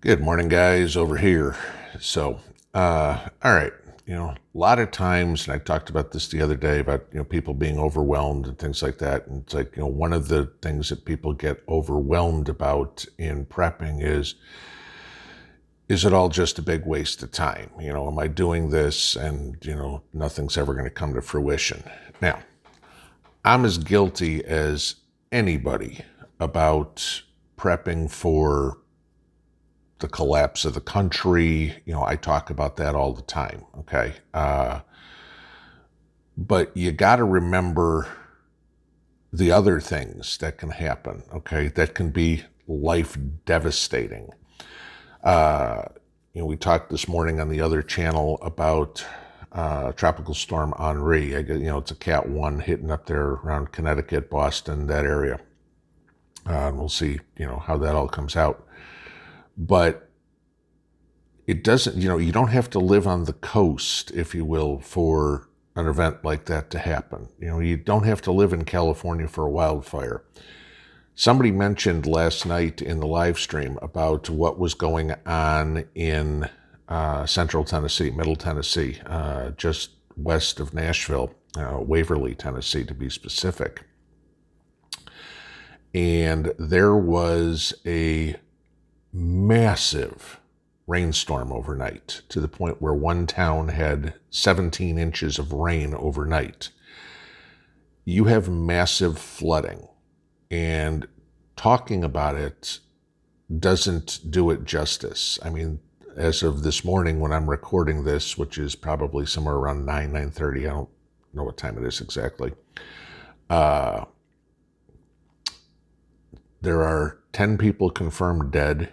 Good morning, guys, over here. All right, a lot of times, and I talked about this the other day about, people being overwhelmed and things like that. And it's like, one of the things that people get overwhelmed about in prepping is it all just a big waste of time? Am I doing this and, nothing's ever going to come to fruition? Now, I'm as guilty as anybody about prepping for the collapse of the country. I talk about that all the time, okay? But you got to remember the other things that can happen, okay? That can be life devastating. We talked this morning on the other channel about Tropical Storm Henri. It's a Cat 1 hitting up there around Connecticut, Boston, that area. And we'll see, how that all comes out. But it doesn't, you don't have to live on the coast, if you will, for an event like that to happen. You don't have to live in California for a wildfire. Somebody mentioned last night in the live stream about what was going on in Central Tennessee, Middle Tennessee, just west of Nashville, Waverly, Tennessee, to be specific. And there was a massive rainstorm overnight, to the point where one town had 17 inches of rain overnight. You have massive flooding, and talking about it doesn't do it justice. I mean, as of this morning when I'm recording this, which is probably somewhere around 9:30, I don't know what time it is exactly, there are 10 people confirmed dead,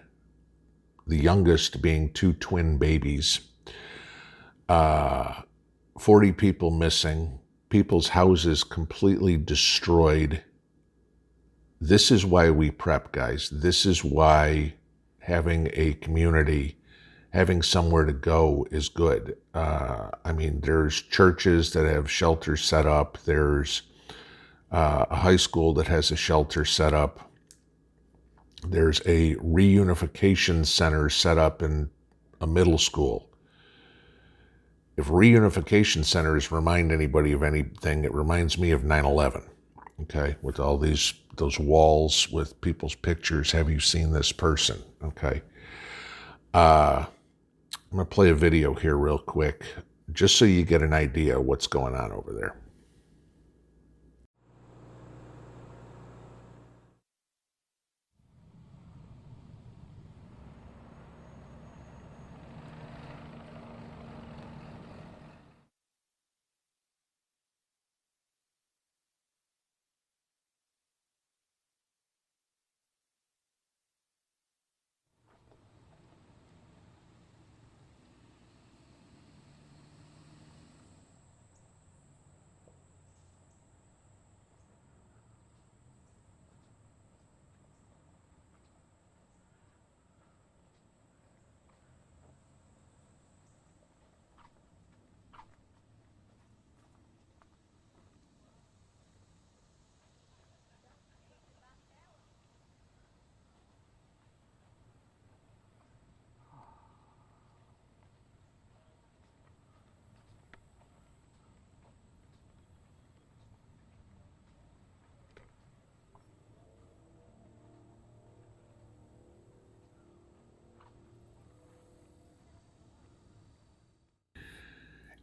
the youngest being 2 twin babies, 40 people missing, people's houses completely destroyed. This is why we prep, guys. This is why having a community, having somewhere to go is good. There's churches that have shelters set up. There's a high school that has a shelter set up. There's a reunification center set up in a middle school. If reunification centers remind anybody of anything, it reminds me of 9/11, okay? With all those walls with people's pictures. Have you seen this person? Okay. I'm going to play a video here real quick, just so you get an idea of what's going on over there.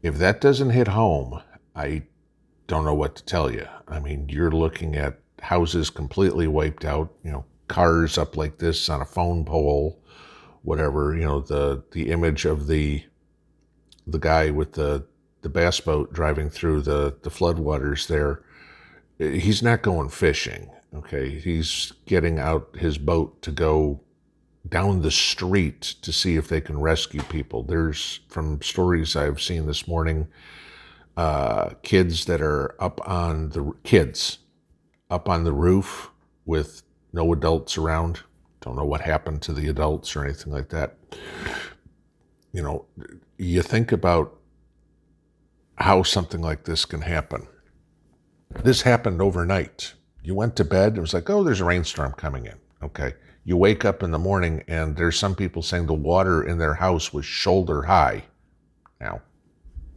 If that doesn't hit home, I don't know what to tell you. I mean, you're looking at houses completely wiped out, cars up like this on a phone pole, whatever, the image of the guy with the bass boat driving through the floodwaters there. He's not going fishing, okay? He's getting out his boat to go down the street to see if they can rescue people. There's, from stories I've seen this morning, kids that are up on the roof with no adults around. Don't know what happened to the adults or anything like that. You think about how something like this can happen. This happened overnight. You went to bed, it was like, oh, there's a rainstorm coming in. Okay. You wake up in the morning and there's some people saying the water in their house was shoulder high. Now,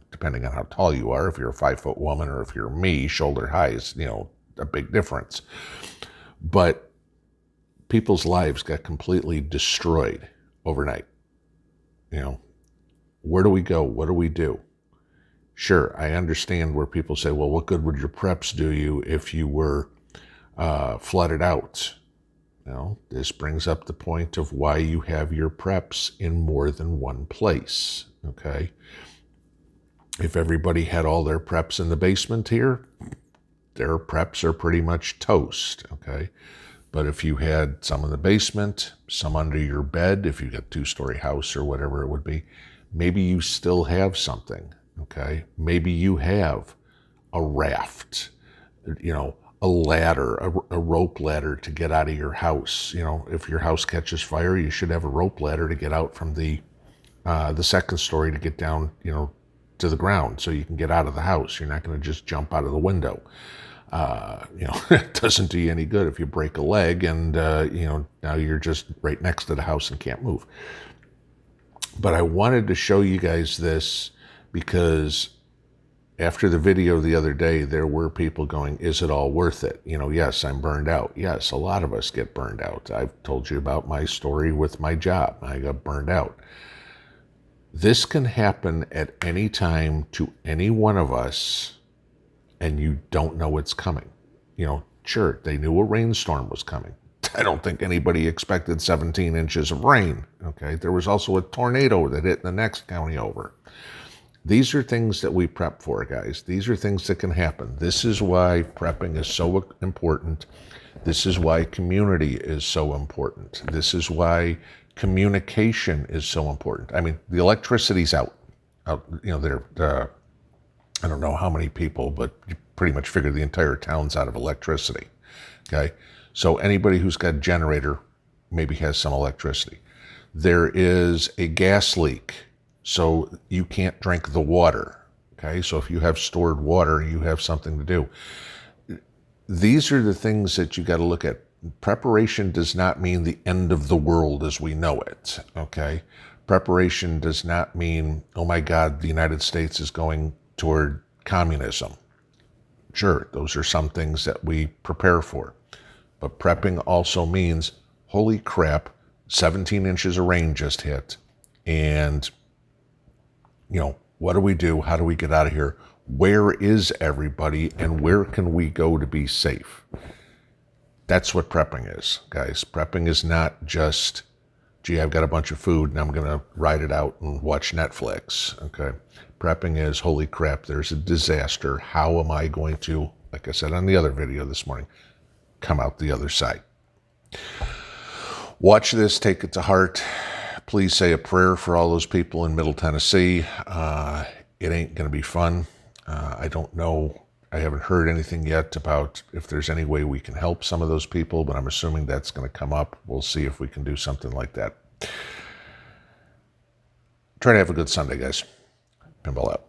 depending on how tall you are, if you're a 5-foot woman or if you're me, shoulder high is, a big difference. But people's lives got completely destroyed overnight. Where do we go? What do we do? Sure, I understand where people say, well, what good would your preps do you if you were flooded out? This brings up the point of why you have your preps in more than one place, okay? If everybody had all their preps in the basement here, their preps are pretty much toast, okay? But if you had some in the basement, some under your bed, if you got a 2-story house or whatever it would be, maybe you still have something, okay? Maybe you have a raft, a ladder, a rope ladder to get out of your house. If your house catches fire, you should have a rope ladder to get out from the second story to get down, to the ground so you can get out of the house. You're not going to just jump out of the window. It doesn't do you any good if you break a leg and, now you're just right next to the house and can't move. But I wanted to show you guys this because after the video the other day, there were people going, is it all worth it? Yes, I'm burned out. Yes, a lot of us get burned out. I've told you about my story with my job. I got burned out. This can happen at any time to any one of us, and you don't know it's coming. Sure, they knew a rainstorm was coming. I don't think anybody expected 17 inches of rain, okay? There was also a tornado that hit the next county over. These are things that we prep for, guys. These are things that can happen. This is why prepping is so important. This is why community is so important. This is why communication is so important. I mean, the electricity's out. I don't know how many people, but you pretty much figure the entire town's out of electricity, okay? So anybody who's got a generator maybe has some electricity. There is a gas leak, so you can't drink the water, okay? So if you have stored water, you have something to do. These are the things that you got to look at. Preparation does not mean the end of the world as we know it, okay? Preparation does not mean, oh my God, the United States is going toward communism. Sure, those are some things that we prepare for. But prepping also means, holy crap, 17 inches of rain just hit. And, what do we do? How do we get out of here? Where is everybody? And where can we go to be safe? That's what prepping is, guys. Prepping is not just, gee, I've got a bunch of food and I'm going to ride it out and watch Netflix, okay? Prepping is, holy crap, there's a disaster. How am I going to, like I said on the other video this morning, come out the other side? Watch this, take it to heart. Please say a prayer for all those people in Middle Tennessee. It ain't going to be fun. I don't know. I haven't heard anything yet about if there's any way we can help some of those people, but I'm assuming that's going to come up. We'll see if we can do something like that. Try to have a good Sunday, guys. Pinball out.